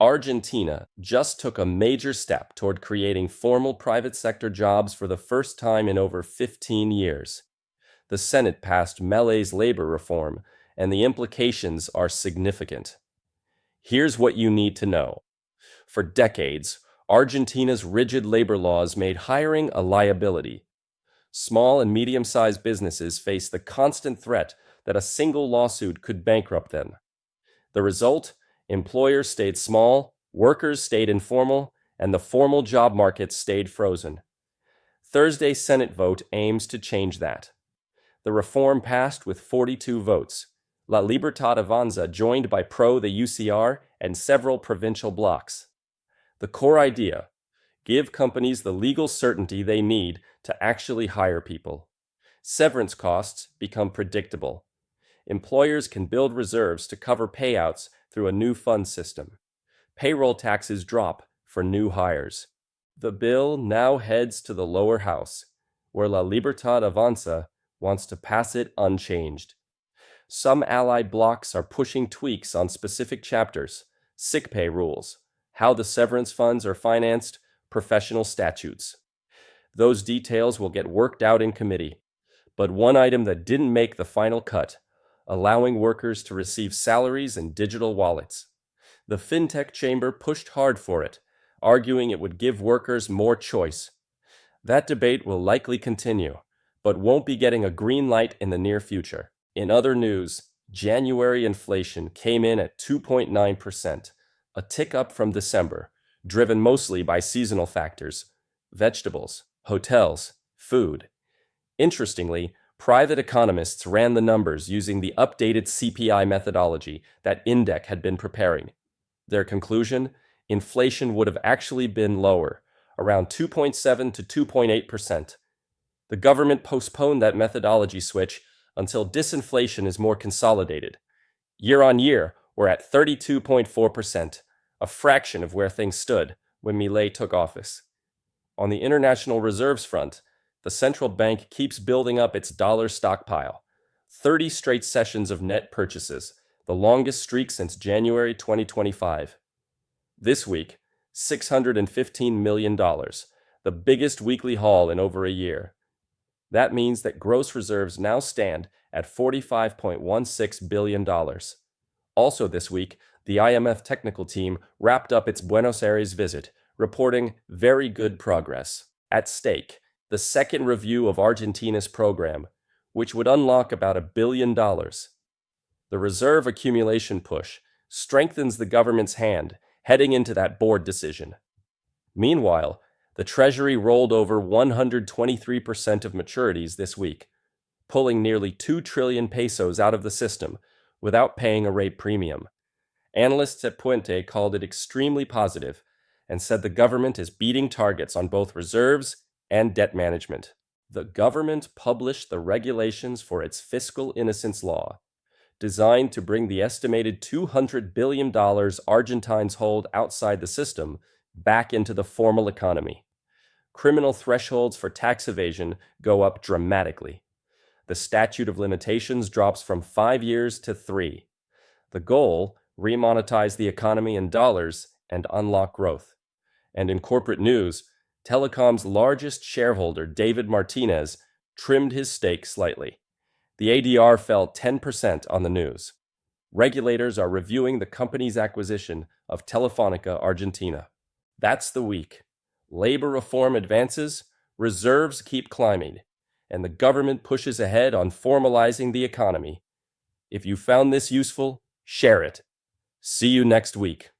Argentina just took a major step toward creating formal private sector jobs for the first time in over 15 years. The Senate passed Milei's labor reform, and the implications are significant. Here's what you need to know. For decades, Argentina's rigid labor laws made hiring a liability. Small and medium-sized businesses face the constant threat that a single lawsuit could bankrupt them. The result? Employers stayed small, workers stayed informal, and the formal job market stayed frozen. Thursday's Senate vote aims to change that. The reform passed with 42 votes. La Libertad Avanza joined by the UCR and several provincial blocs. The core idea: give companies the legal certainty they need to actually hire people. Severance costs become predictable. Employers can build reserves to cover payouts through a new fund system. Payroll taxes drop for new hires. The bill now heads to the lower house, where La Libertad Avanza wants to pass it unchanged. Some allied blocs are pushing tweaks on specific chapters: sick pay rules, how the severance funds are financed, professional statutes. Those details will get worked out in committee. But one item that didn't make the final cut: allowing workers to receive salaries in digital wallets. The FinTech chamber pushed hard for it, arguing it would give workers more choice. That debate will likely continue, but won't be getting a green light in the near future. In other news, January inflation came in at 2.9%, a tick up from December, driven mostly by seasonal factors: vegetables, hotels, food. Interestingly, private economists ran the numbers using the updated CPI methodology that INDEC had been preparing. Their conclusion: inflation would have actually been lower, around 2.7 to 2.8%. The government postponed that methodology switch until disinflation is more consolidated. Year on year, we're at 32.4%, a fraction of where things stood when Milei took office. On the international reserves front, the central bank keeps building up its dollar stockpile. 30 straight sessions of net purchases, the longest streak since January 2025. This week, $615 million, the biggest weekly haul in over a year. That means that gross reserves now stand at $45.16 billion. Also this week, the IMF technical team wrapped up its Buenos Aires visit, reporting very good progress. At stake, the second review of Argentina's program, which would unlock about $1 billion. The reserve accumulation push strengthens the government's hand heading into that board decision. Meanwhile, the Treasury rolled over 123% of maturities this week, pulling nearly 2 trillion pesos out of the system without paying a rate premium. Analysts at Puente called it extremely positive and said the government is beating targets on both reserves and debt management. The government published the regulations for its Fiscal Innocence law, designed to bring the estimated $200 billion Argentines hold outside the system back into the formal economy. Criminal thresholds for tax evasion go up dramatically. The statute of limitations drops from 5 years to 3. The goal: remonetize the economy in dollars and unlock growth. And in corporate news, Telecom's largest shareholder, David Martinez, trimmed his stake slightly. The ADR fell 10% on the news. Regulators are reviewing the company's acquisition of Telefónica Argentina. That's the week. Labor reform advances, reserves keep climbing, and the government pushes ahead on formalizing the economy. If you found this useful, share it. See you next week.